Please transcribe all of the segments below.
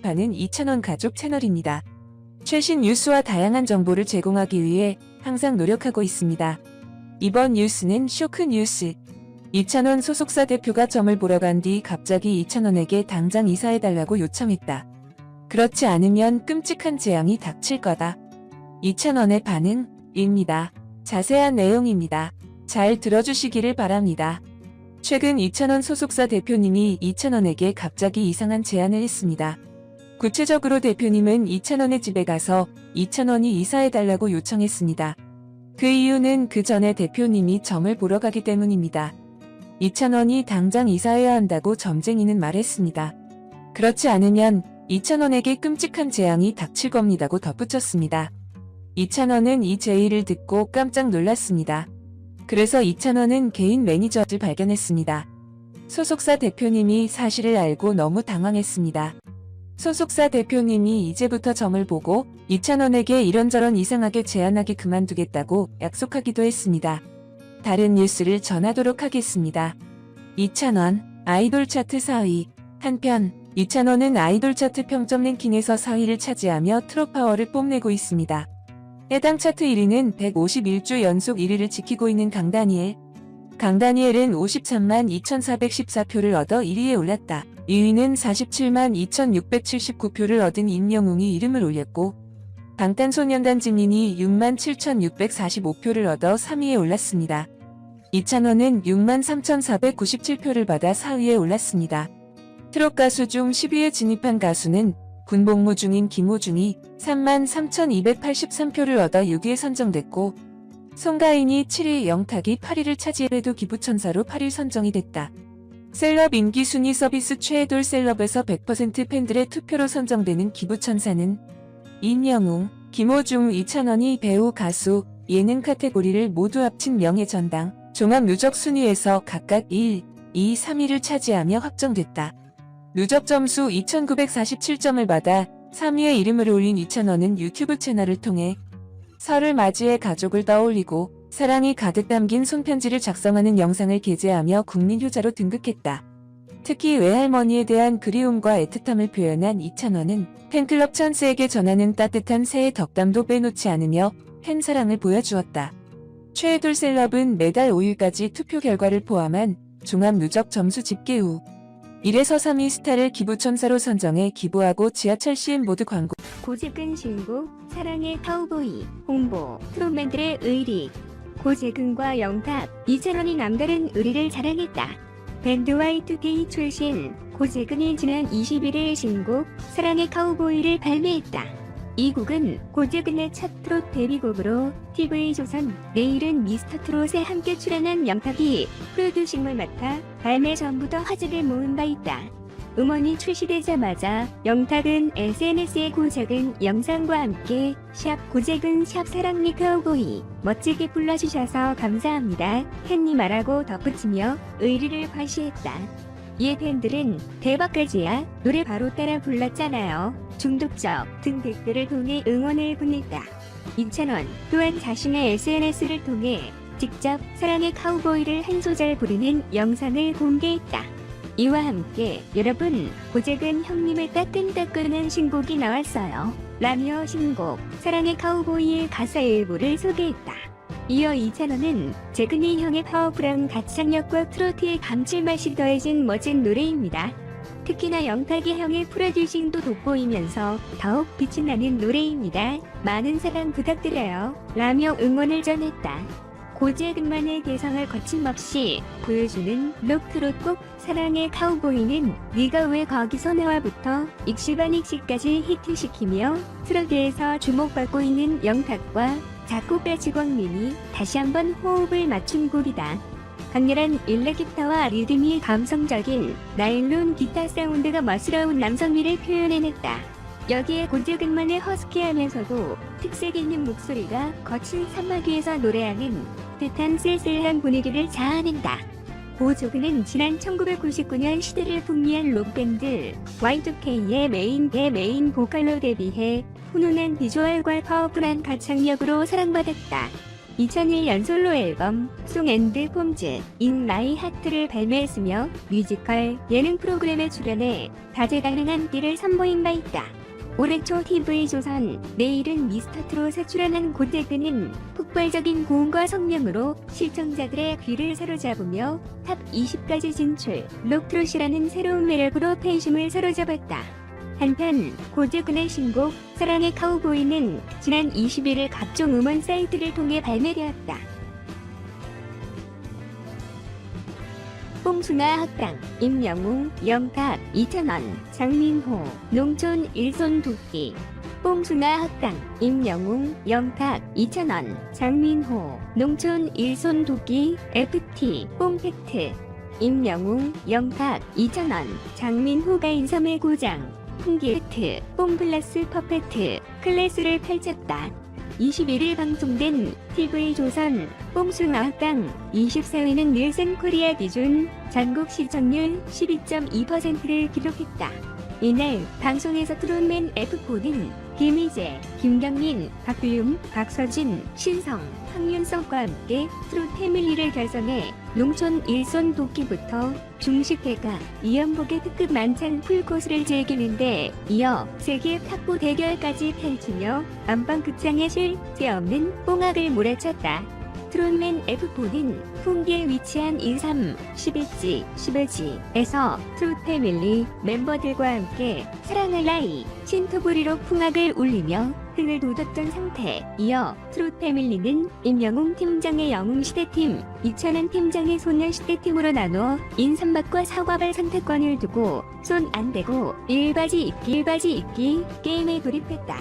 파는 이찬원 가족 채널입니다. 최신 뉴스와 다양한 정보를 제공하기 위해 항상 노력하고 있습니다. 이번 뉴스는 쇼크 뉴스. 이찬원 소속사 대표가 점을 보러 간 뒤 갑자기 이찬원에게 당장 이사해달라고 요청했다. 그렇지 않으면 끔찍한 재앙이 닥칠 거다. 이찬원의 반응입니다. 자세한 내용입니다. 잘 들어주시기를 바랍니다. 최근 이찬원 소속사 대표님이 이찬원에게 갑자기 이상한 제안을 했습니다. 구체적으로 대표님은 이찬원의 집에 가서 이찬원이 이사해달라고 요청했습니다. 그 이유는 그 전에 대표님이 점을 보러 가기 때문입니다. 이찬원이 당장 이사해야 한다고 점쟁이는 말했습니다. 그렇지 않으면 이찬원에게 끔찍한 재앙이 닥칠 겁니다고 덧붙였습니다. 이찬원은 이 제의를 듣고 깜짝 놀랐습니다. 그래서 이찬원은 개인 매니저를 발견했습니다. 소속사 대표님이 사실을 알고 너무 당황했습니다. 소속사 대표님이 이제부터 점을 보고 이찬원에게 이런저런 이상하게 제안하게 그만두겠다고 약속하기도 했습니다. 다른 뉴스를 전하도록 하겠습니다. 이찬원, 아이돌 차트 4위. 한편 이찬원은 아이돌 차트 평점 랭킹에서 4위를 차지하며 트롯파워를 뽐내고 있습니다. 해당 차트 1위는 151주 연속 1위를 지키고 있는 강다니엘. 강다니엘은 53만 2414표를 얻어 1위에 올랐다. 2위는 47만 2679표를 얻은 임영웅이 이름을 올렸고 방탄소년단 지민이 6만 7645표를 얻어 3위에 올랐습니다. 이찬원은 6만 3497표를 받아 4위에 올랐습니다. 트롯 가수 중 10위에 진입한 가수는 군복무 중인 김호중이 3만 3283표를 얻어 6위에 선정됐고 송가인이 7위, 영탁이 8위를 차지해도 기부천사로 8위 선정이 됐다. 셀럽 인기 순위 서비스 최애돌 셀럽에서 100% 팬들의 투표로 선정되는 기부천사는 임영웅, 김호중, 이찬원이 배우, 가수, 예능 카테고리를 모두 합친 명예전당 종합 누적 순위에서 각각 1, 2, 3위를 차지하며 확정됐다. 누적 점수 2947점을 받아 3위에 이름을 올린 이찬원은 유튜브 채널을 통해 설을 맞이해 가족을 떠올리고 사랑이 가득 담긴 손편지를 작성하는 영상을 게재하며 국민효자로 등극했다. 특히 외할머니에 대한 그리움과 애틋함을 표현한 이찬원은 팬클럽 찬스에게 전하는 따뜻한 새해 덕담도 빼놓지 않으며 팬사랑을 보여주었다. 최애돌 셀럽은 매달 5일까지 투표 결과를 포함한 종합 누적 점수 집계 후 1에서 3위 스타를 기부천사로 선정해 기부하고 지하철 CM보드 광고 고재근 신곡 사랑의 카우보이 홍보 트롯맨들의 의리. 고재근과 영탁, 이찬원이 남다른 의리를 자랑했다. 밴드 Y2K 출신 고재근이 지난 21일 신곡 사랑의 카우보이를 발매했다. 이 곡은 고재근의 첫 트롯 데뷔곡으로 TV조선 내일은 미스터트롯에 함께 출연한 영탁이 프로듀싱을 맡아 발매 전부터 화제를 모은 바 있다. 음원이 출시되자마자 영탁은 SNS에 고재근 영상과 함께 샵 고재근 샵 사랑니 카우보이 멋지게 불러주셔서 감사합니다 팬님 말하고 덧붙이며 의리를 과시했다. 이에 팬들은 대박까지야 노래 바로 따라 불렀잖아요 중독적 등 댓글을 통해 응원을 보냈다. 이찬원 또한 자신의 SNS를 통해 직접 사랑의 카우보이를 한 소절 부르는 영상을 공개했다. 이와 함께 여러분 고재근 형님의 따끈따끈한 신곡이 나왔어요 라며 신곡 사랑의 카우보이의 가사 일부를 소개했다. 이어 이찬원은 재근이 형의 파워풀한 가창력과 트로트의 감칠맛이 더해진 멋진 노래입니다. 특히나 영탁이 형의 프로듀싱도 돋보이면서 더욱 빛이 나는 노래입니다. 많은 사랑 부탁드려요 라며 응원을 전했다. 고재근만의 개성을 거침없이 보여주는 록트롯곡 사랑의 카우보이는 네가 왜 거기서 나와부터 익시반익시까지 히트시키며 트로트에서 주목받고 있는 영탁과 작곡가 지광민이 다시 한번 호흡을 맞춘 곡이다. 강렬한 일렉기타와 리듬이 감성적인 나일론 기타 사운드가 멋스러운 남성미를 표현해냈다. 여기에 고재근만의 허스키하면서도 특색 있는 목소리가 거친 산막 위에서 노래하는 듯한 쓸쓸한 분위기를 자아낸다. 고재근은 지난 1999년 시대를 풍미한 록밴드 Y2K의 메인 보컬로 데뷔해 훈훈한 비주얼과 파워풀한 가창력으로 사랑받았다. 2001년 솔로 앨범 송 앤드 폼즈 인 마이 하트를 발매했으며 뮤지컬 예능 프로그램에 출연해 다재다능한 끼를 선보인 바 있다. 올해 초 TV조선 내일은 미스터트롯에 출연한 고재근은 폭발적인 고음과 성량으로 시청자들의 귀를 사로잡으며 탑 20까지 진출, 록트롯이라는 새로운 매력으로 팬심을 사로잡았다. 한편 고재근의 신곡 사랑의 카우보이는 지난 21일 각종 음원 사이트를 통해 발매되었다. 뽕숭아 학당, 임영웅, 영탁, 2,000원, 장민호, 농촌 일손 도끼. 뽕숭아 학당, 임영웅, 영탁, 2,000원, 장민호, 농촌 일손 도끼, FT, 뽕팩트. 임영웅, 영탁, 2,000원, 장민호가 인삼의 고장, 풍기트, 뽕플러스 퍼펙트, 클래스를 펼쳤다. 21일 방송된 TV조선 뽕숭아 학당 24회는 닐슨 코리아 기준 전국 시청률 12.2%를 기록했다. 이날 방송에서 트롯맨 F4는 김희재, 김경민, 박규윤, 박서진, 신성, 황윤석과 함께 트롯 패밀리를 결성해 농촌 일손 도끼부터 중식회가, 이연복의 특급 만찬 풀코스를 즐기는데 이어 세계 탁구 대결까지 펼치며 안방극장에 쉴 새 없는 뽕악을 몰아쳤다. 트롯맨 F4는 풍기에 위치한 인삼 11지, 11지에서 트롯 패밀리 멤버들과 함께 사랑할 나이, 신토부리로 풍악을 울리며 흥을 돋웠던 상태. 이어 트롯 패밀리는 임영웅 팀장의 영웅시대팀, 이찬원 팀장의 소년시대팀으로 나눠 인삼밭과 사과발 선택권을 두고 손 안 대고 일바지 입기 게임에 돌입했다.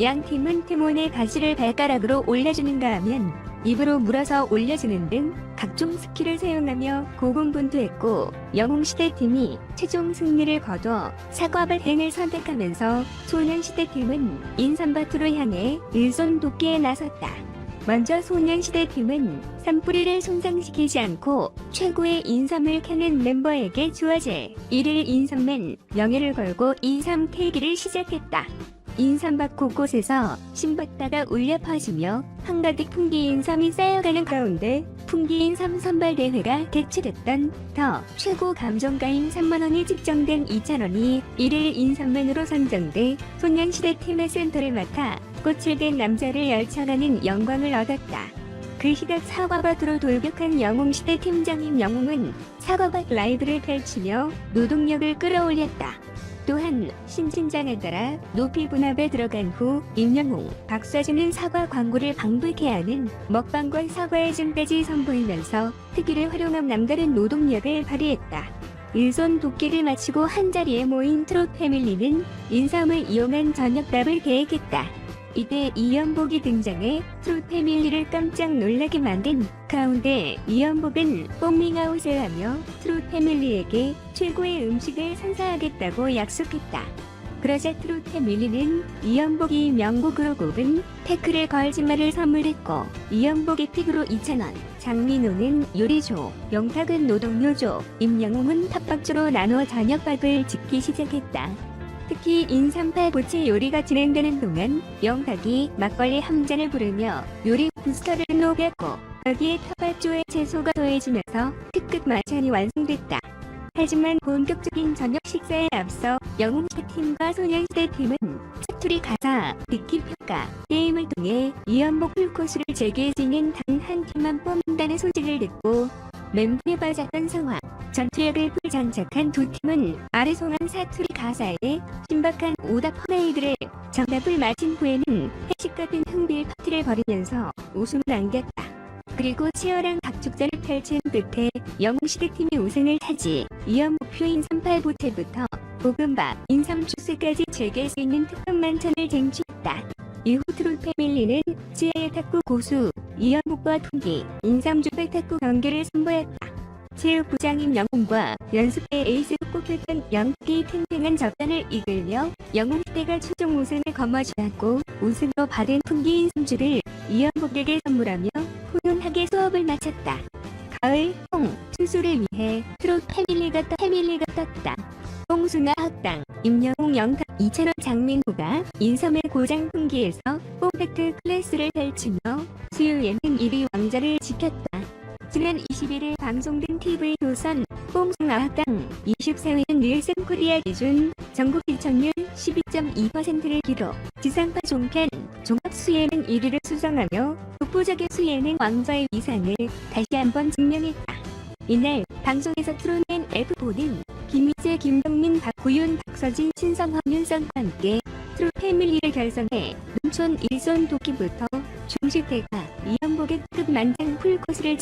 양 팀은 팀원의 바지를 발가락으로 올려주는가 하면 입으로 물어서 올려주는 등 각종 스킬을 사용하며 고군분투했고, 영웅시대팀이 최종 승리를 거둬 사과발행을 선택하면서 소년시대팀은 인삼밭으로 향해 일손 돕기에 나섰다. 먼저 소년시대팀은 산뿌리를 손상시키지 않고 최고의 인삼을 캐는 멤버에게 주어질 1일 인삼맨 명예를 걸고 인삼 캐기를 시작했다. 인삼밭 곳곳에서 신받다가 울려 퍼지며 한가득 풍기 인삼이 쌓여가는 가운데 풍기 인삼 선발대회가 개최됐던 더 최고 감정가인 3만원이 측정된 2,000원이 1일 인삼맨으로 선정돼 소년시대 팀의 센터를 맡아 꽃을 댄 남자를 열창하는 영광을 얻었다. 그 시각 사과밭으로 돌격한 영웅시대 팀장인 영웅은 사과밭 라이브를 펼치며 노동력을 끌어올렸다. 또한 신진장에 따라 높이 분업에 들어간 후 임영웅, 박서진은 사과 광고를 방불케 하는 먹방과 사과의 줌까지 선보이면서 특기를 활용한 남다른 노동력을 발휘했다. 일손 돕기를 마치고 한자리에 모인 트롯 패밀리는 인삼을 이용한 저녁밥을 계획했다. 이때 이연복이 등장해 트롯 패밀리를 깜짝 놀라게 만든 가운데 이연복은 뽕밍아웃을 하며 트롯 패밀리에게 최고의 음식을 선사하겠다고 약속했다. 그러자 트롯 패밀리는 이연복이 명곡으로 꼽은 태클의 거짓말을 선물했고, 이연복의 픽으로 2,000원, 장민호는 요리조, 영탁은 노동요조, 임영웅은 탑박조로 나누어 저녁밥을 짓기 시작했다. 특히 인삼파 보채 요리가 진행되는 동안 영탁이 막걸리 한 잔을 부르며 요리 부스터를 녹였고, 여기에 탑밥조의 채소가 더해지면서 특급 만찬이 완성됐다. 하지만 본격적인 저녁 식사에 앞서 영웅시대팀과 소년시대팀은 사투리 가사, 듣기 평가, 게임을 통해 이연복 풀코스를 재개해 지는 단 한 팀만 뽑는다는 소식을 듣고 멘붕에 빠졌던 상황. 전투력을 풀장착한 두 팀은 아래송한 사투리 가사에 신박한 오답 퍼레이드를 정답을 맞힌 후에는 회식 같은 흥빌 파티를 벌이면서 웃음을 안겼다. 그리고 치열한 각축전을 펼친 끝에 영웅시대팀이 우승을 차지, 이연 목표 인삼팔 보채부터 볶음밥, 인삼 주스까지 즐길 수 있는 특급 만찬을 쟁취했다. 이후 트롯 패밀리는 지하의 탁구 고수 이연복과 풍기, 인삼주배 탁구 경기를 선보였다. 체육부장인 영웅과 연습회 에이스로 꼽혔던 영탁이 팽팽한 접전을 이끌며 영웅시대가 최종 우승을 거머쥐었고, 우승으로 받은 풍기 인삼주를 이연복에게 선물하며 훈훈하게 수업을 마쳤다. 가을 뽕 수술을 위해 트롯 패밀리가 떴다. 뽕숭아 학당, 임영웅, 영탁, 이찬원 장민호가 인섬의 고장 풍기에서 콤팩트 클래스를 펼치며 수요 예능 1위 왕자를 지켰다. 지난 21일 방송된 TV조선 뽕송아학당 24회는 닐슨 코리아 기준 전국 시청률 12.2%를 기록. 지상파 종편 종합 수예능 1위를 수상하며 독보적인 수예능 왕좌의 위상을 다시 한번 증명했다. 이날 방송에서 트롯맨 F4는 김희재, 김동민, 박구윤, 박서진, 신성화, 윤성과 함께 트롯 패밀리를 결성해 농촌 일손 도끼부터 중식대가 이연복의 특급 만장 풀코스를